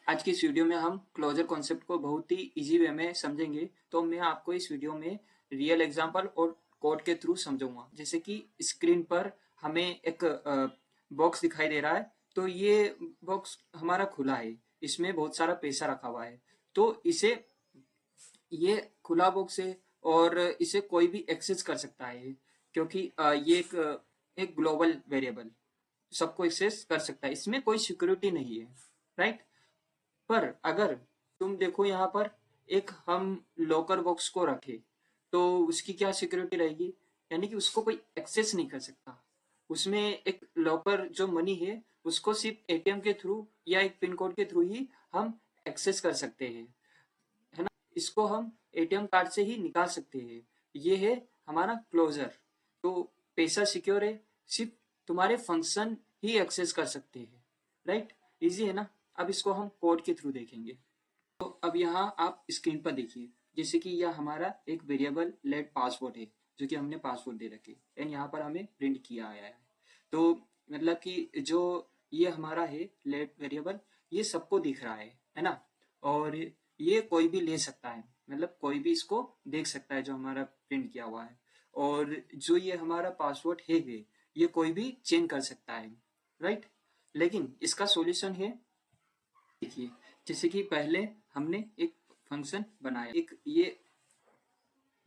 आज की इस वीडियो में हम क्लोजर कॉन्सेप्ट को बहुत ही इजी वे में समझेंगे। तो मैं आपको इस वीडियो में रियल एग्जांपल और कोड के थ्रू समझाऊंगा। जैसे कि स्क्रीन पर हमें एक बॉक्स दिखाई दे रहा है, तो ये बॉक्स हमारा खुला है, इसमें बहुत सारा पैसा रखा हुआ है। तो इसे ये खुला बॉक्स है और इसे कोई भी एक्सेस कर सकता है, क्योंकि ये एक ग्लोबल वेरिएबल सबको एक्सेस कर सकता है, इसमें कोई सिक्योरिटी नहीं है, राइट। पर अगर तुम देखो यहाँ पर एक हम लॉकर बॉक्स को रखे तो उसकी क्या सिक्योरिटी रहेगी, यानी कि उसको कोई एक्सेस नहीं कर सकता। उसमें एक लॉकर जो मनी है उसको सिर्फ एटीएम के थ्रू या एक पिन कोड के थ्रू ही हम एक्सेस कर सकते हैं, है ना। इसको हम एटीएम कार्ड से ही निकाल सकते हैं। ये है हमारा क्लोजर। तो पैसा सिक्योर है, सिर्फ तुम्हारे फंक्शन ही एक्सेस कर सकते हैं, राइट। इजी है ना। अब इसको हम कोड के थ्रू देखेंगे। तो अब यहाँ आप स्क्रीन पर देखिए, जैसे कि यह हमारा एक वेरिएबल लेट पासवर्ड है, जो कि हमने पासवर्ड दे रखे एंड यहाँ पर हमें प्रिंट किया आया है। तो मतलब कि जो ये हमारा है लेट वेरिएबल, ये सबको दिख रहा है ना। और ये कोई भी ले सकता है, मतलब कोई भी इसको देख सकता है जो हमारा प्रिंट किया हुआ है। और जो ये हमारा पासवर्ड है ये कोई भी चेंज कर सकता है, राइट। लेकिन इसका सॉल्यूशन है, देखिए, जैसे कि पहले हमने एक फंक्शन बनाया, एक ये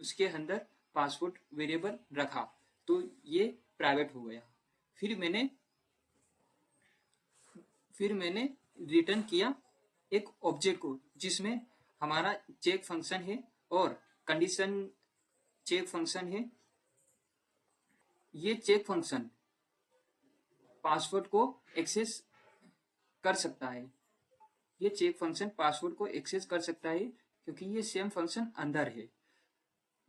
उसके अंदर पासवर्ड वेरिएबल रखा, तो ये प्राइवेट हो गया। फिर मैंने रिटर्न किया एक ऑब्जेक्ट को, जिसमें हमारा चेक फंक्शन है और कंडीशन चेक फंक्शन है। ये चेक फंक्शन पासवर्ड को एक्सेस कर सकता है, ये चेक फंक्शन पासवर्ड को एक्सेस कर सकता है, क्योंकि ये सेम फंक्शन अंदर है।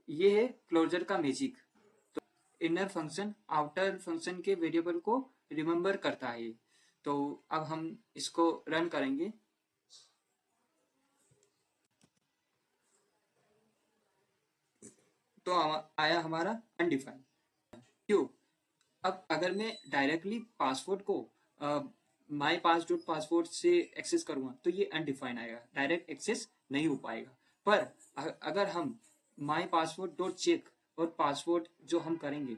ये है क्लोजर का मैजिक। तो इनर फंक्शन आउटर फंक्शन के वेरिएबल को रिमेम्बर करता है। तो अब हम इसको रन करेंगे। तो आया हमारा अनडिफाइंड। क्यों? अब अगर मैं डायरेक्टली पासवर्ड को माई पास डॉट पासवर्ड से एक्सेस करूंगा तो ये अनडिफाइंड आएगा, डायरेक्ट एक्सेस नहीं हो पाएगा। पर अगर हम माई पासवर्ड डॉट चेक और पासवर्ड जो हम करेंगे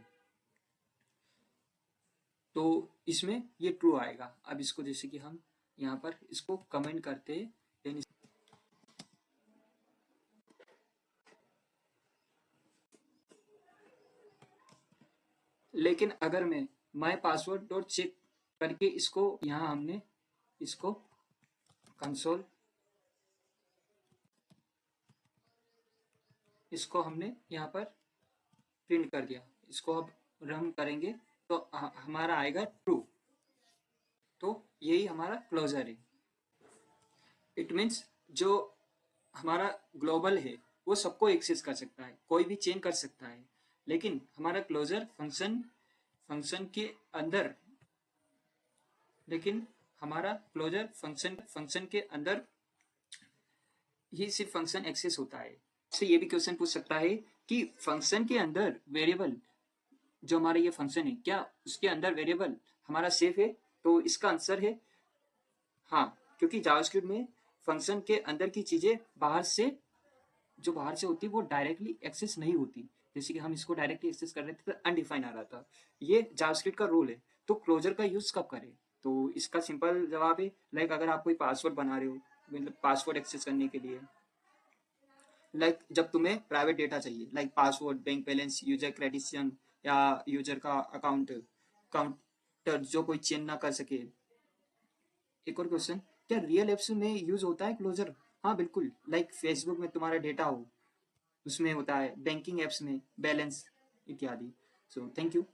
तो इसमें ये ट्रू आएगा। अब इसको जैसे कि हम यहाँ पर इसको कमेंट करते हैं, लेकिन अगर मैं माई पासवर्ड डॉट चेक करके इसको यहाँ हमने इसको कंसोल इसको हमने यहाँ पर प्रिंट कर दिया, इसको अब रन करेंगे तो हमारा आएगा ट्रू। तो यही हमारा क्लोजर है। इट मीन्स जो हमारा ग्लोबल है वो सबको एक्सेस कर सकता है, कोई भी चेंज कर सकता है, लेकिन हमारा क्लोजर फंक्शन के अंदर लेकिन हमारा क्लोजर फंक्शन के अंदर ही सिर्फ फंक्शन एक्सेस होता है। तो ये भी क्वेश्चन पूछ सकता है कि फंक्शन के अंदर वेरिएबल जो हमारा ये फंक्शन है, क्या उसके अंदर वेरिएबल हमारा सेफ है? तो इसका आंसर है हाँ, क्योंकि जावास्क्रिप्ट में फंक्शन के अंदर की चीजें बाहर से होती वो डायरेक्टली एक्सेस नहीं होती। जैसे कि हम इसको डायरेक्टली एक्सेस कर रहे थे तो अनडिफाइन आ रहा था, ये जावास्क्रिप्ट का रूल है। तो क्लोजर का यूज कब करें? तो इसका सिंपल जवाब है, लाइक अगर आप कोई पासवर्ड बना रहे हो, मतलब पासवर्ड एक्सेस करने के लिए, लाइक जब तुम्हें प्राइवेट डेटा चाहिए, like password, bank balance, user credential या यूजर का काउंटर जो कोई चेंज ना कर सके। एक और क्वेश्चन, क्या रियल एप्स में यूज होता है क्लोजर? हाँ बिल्कुल, लाइक फेसबुक में तुम्हारा डेटा हो उसमें होता है, बैंकिंग एप्स में बैलेंस इत्यादि। So thank you.